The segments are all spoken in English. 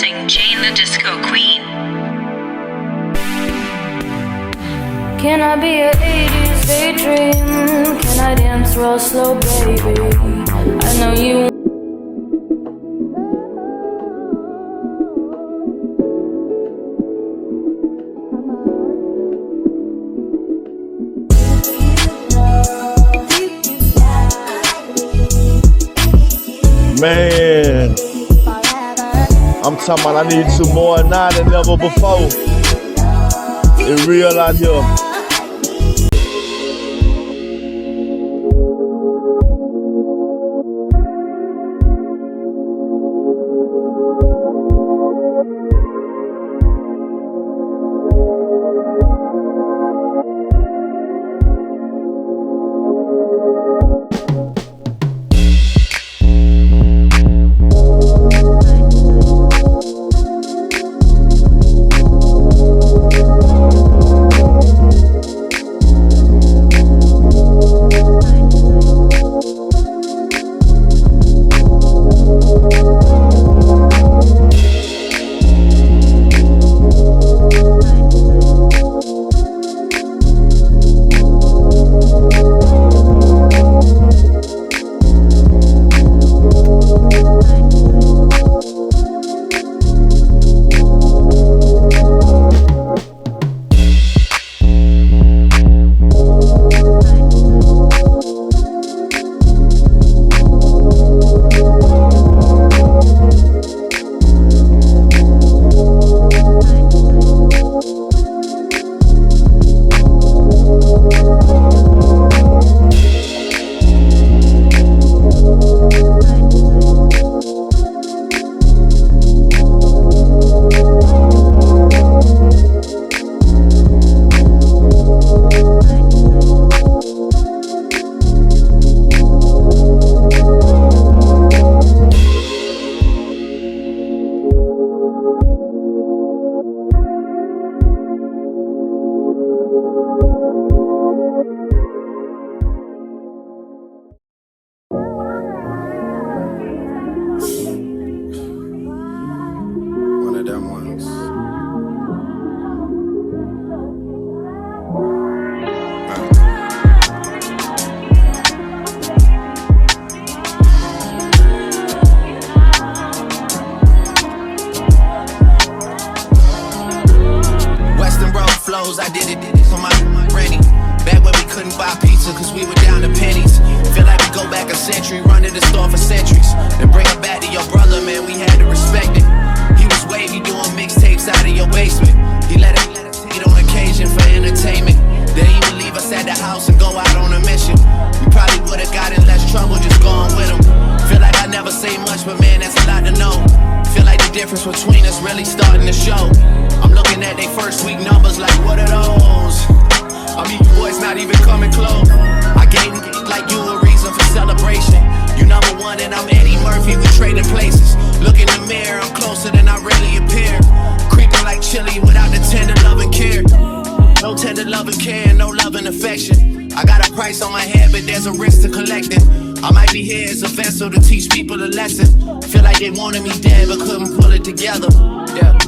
Introducing Jane the Disco Queen. Can I be an 80s daydream? Can I dance real slow, baby? I know you. Man, I'm talking about I need some more now than ever before. It's real out here. I did it for my granny. Back when we couldn't buy pizza cause we were down to pennies. Feel like we go back a century, run to the store for centuries. Then bring it back to your brother, man, we had to respect it. He was wavy doing mixtapes out of your basement. He let it hit on occasion for entertainment. Then he would leave us at the house and go out on a mission. We probably would've got in less trouble just going with him. Feel like I never say much, but man, that's a lot to know. Feel like the difference between us really starting to show. I'm looking at they first week numbers like, what are those? I mean, you boys not even coming close. I gave like you a reason for celebration. You number one and I'm Eddie Murphy, we trading places. Look in the mirror, I'm closer than I really appear. Creeping like chili without the tender love and care. No tender love and care, no love and affection. I got a price on my head, but there's a risk to collecting. I might be here as a vessel to teach people a lesson. Feel like they wanted me dead, but couldn't pull it together. Yeah.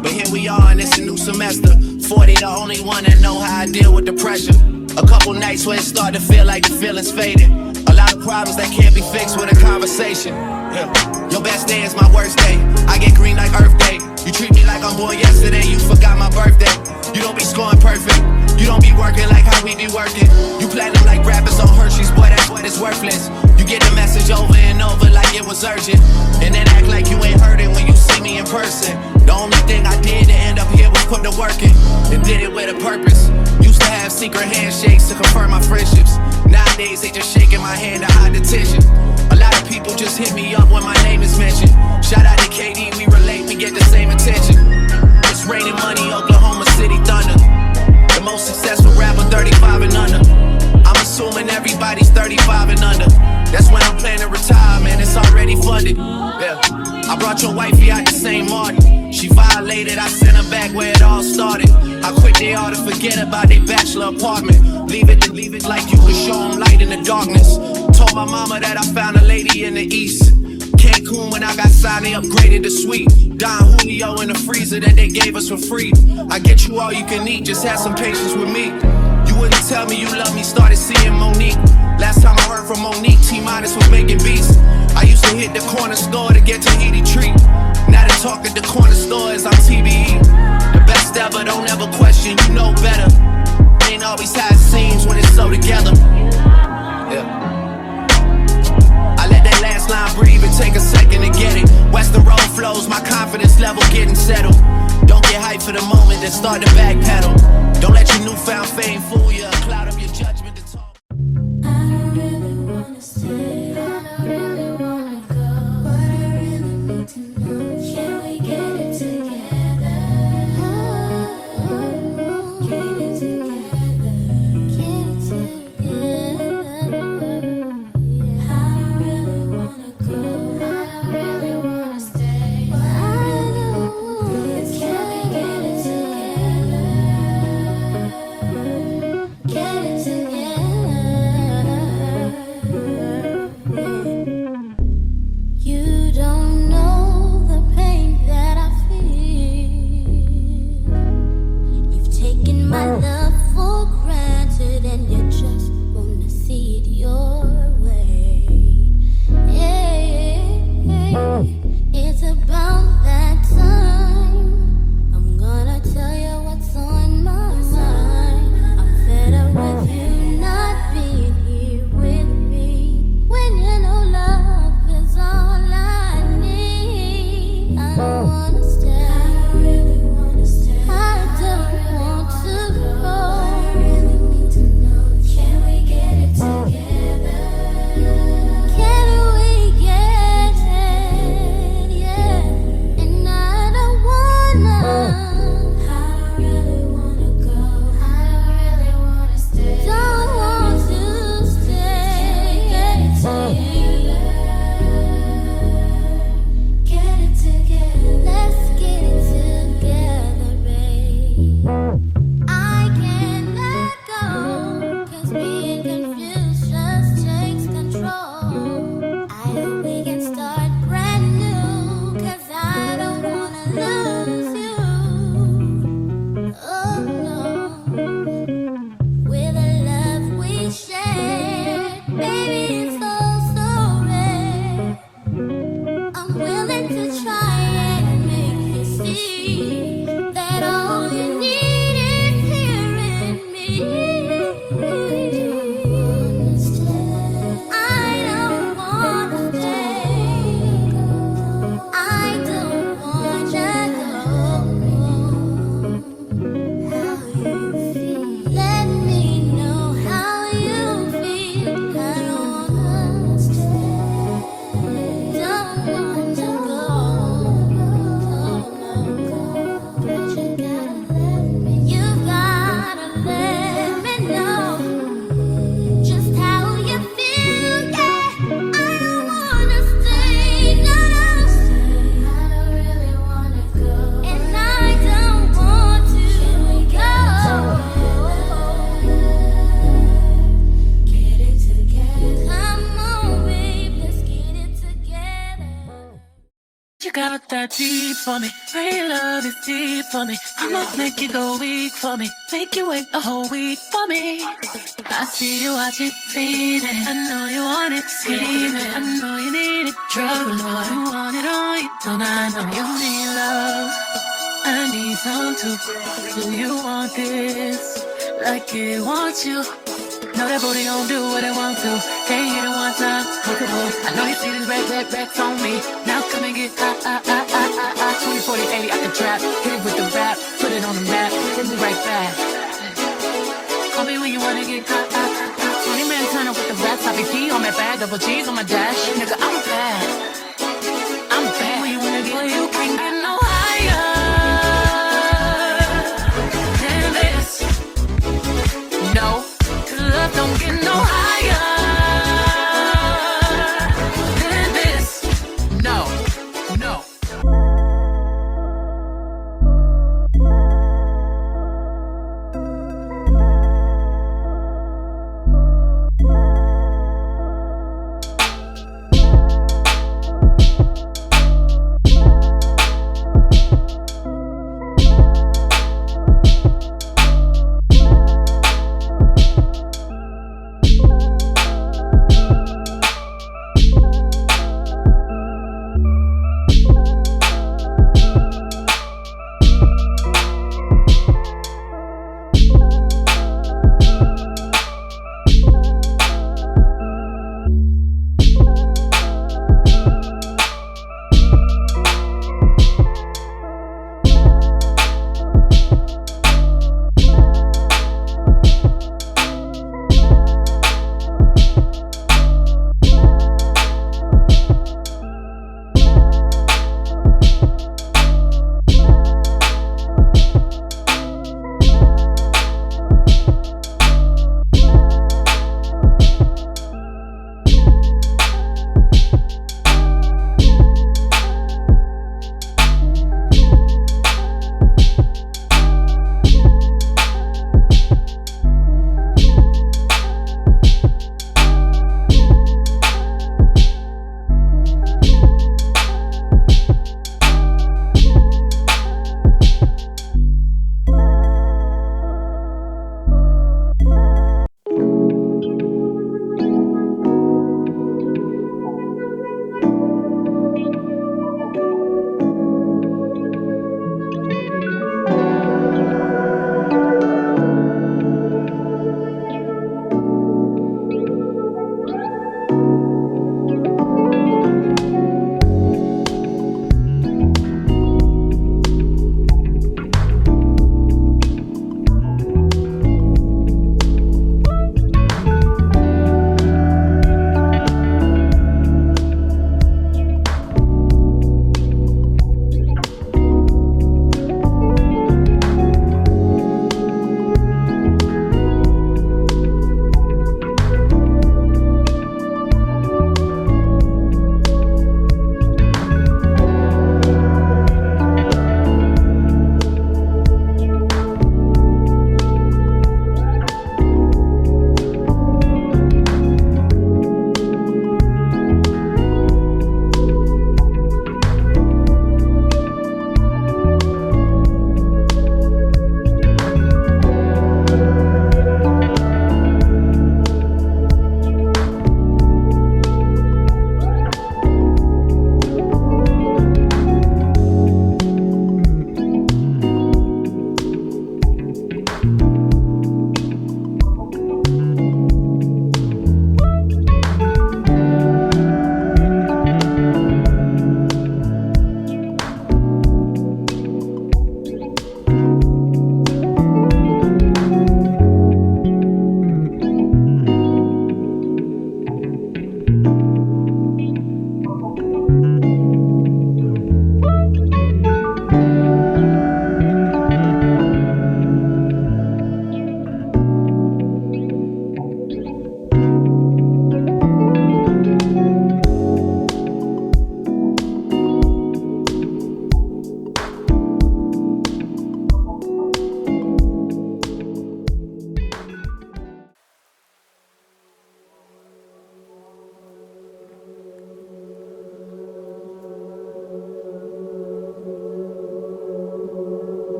But here we are and it's a new semester. 40 the only one that know how I deal with the pressure. A couple nights where it start to feel like the feelings faded. A lot of problems that can't be fixed with a conversation. Yeah. Your best day is my worst day. I get green like Earth Day. You treat me like I'm born yesterday, you forgot my birthday. You don't be scoring perfect. You don't be working like how we be working. You platinum like rappers on Hershey's, boy, that's what it's worthless. You get the message over and over like it was urgent. And then act like you ain't heard it when you see me in person. The only thing I did to end up here was put the work in. And did it with a purpose. Used to have secret handshakes to confirm my friendships. Nowadays they just shaking my hand to hide the tension. A lot of people just hit me up when my name is mentioned. Shout out to KD, we relate, we get the same attention. It's raining money, Oklahoma City Thunder. The most successful rapper, 35 and under. I'm assuming everybody's 35 and under. That's when I'm planning to retire, man, it's already funded. Yeah. I brought your wifey out the same morning. She violated, I sent her back where it all started. How quick they are to forget about their bachelor apartment. Leave it like you could show them light in the darkness. Told my mama that I found a lady in the east. Can't tycoon when I got signed, they upgraded the suite. Don Julio in the freezer that they gave us for free. I get you all you can eat, just have some patience with me. You wouldn't tell me you love me, started seeing Monique. Last time I heard from Monique, T-Minus was making beats. I used to hit the corner store to get Tahiti treat. Now the talk at the corner store is on TBE. The best ever, don't ever question, you know better. Ain't always how it seems when it's so together. Yeah. I let that last line breathe and take a second to get it. Western road flows, my confidence level getting settled. Don't get hyped for the moment, then start to backpedal. Don't let your newfound fame fool you, cloud up your judgment to talk. I don't really wanna stay, I don't really wanna go, but I really need to know, can we get it together? Get it together, get it together. I don't really wanna go, I don't really wanna stay, but I know, can we get it together? Get it together. You don't know the pain that I feel. You've taken my love for granted and you just wanna see it your way. Yeah, it's about that time. I'm gonna tell you what's on my mind. I'm fed up with you not being here with me. When you know love is all I need. I don't wanna stay. I don't really wanna stay. I don't want to go. I really need to know. Can we get it together? Can we get it? Yeah. And I don't wanna. I don't really wanna go. I don't really wanna stay. Don't want to stay. Get it together. Get it together. Let's get it together, babe. I can't let go, 'cause being confused just takes control. I hope we can start brand new, 'cause I don't wanna lose you. Oh no. With the love we shared, baby, it's so rare. I'm willing to try and make you see that all you need is here in me. I don't wanna stay. I don't wanna go. How you feel? Let me know how you feel. I don't wanna stay. Don't want to go. But you gotta let me know just how you feel. Yeah, I don't wanna stay. No. I don't really wanna go, and I don't want to go. Get it together. Come on, babe, let's get it together. You got that deep for me, real love is deep for me. I'ma make you go weak for me, make you wait a whole week for me. I see you watching, feeding. I know you want it, scheming. I know you need it, trouble. I want it on you, don't I know you need love? I need some too. Do you want this like it wants you? Know that booty gon' do what it wants to. Can't hit it one time, hook it up. I know you see this racks on me. Now come and get 20, 40, 80, I can trap. Hit it with the rap, put it on the map. Hit me right back. Call me when you wanna get 20 man turn up with the rap. Top P on my bag, double G's on my dash. Nigga, I'm bad. I'm bad. When you wanna get, well, you can't get no higher than this. No, 'cause love don't get no higher than this. No.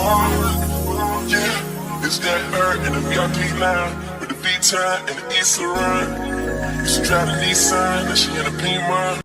Yeah, it's that bird in the VIP line with the V-time and the East Run. Used to drive a Nissan, now she in a Beamer.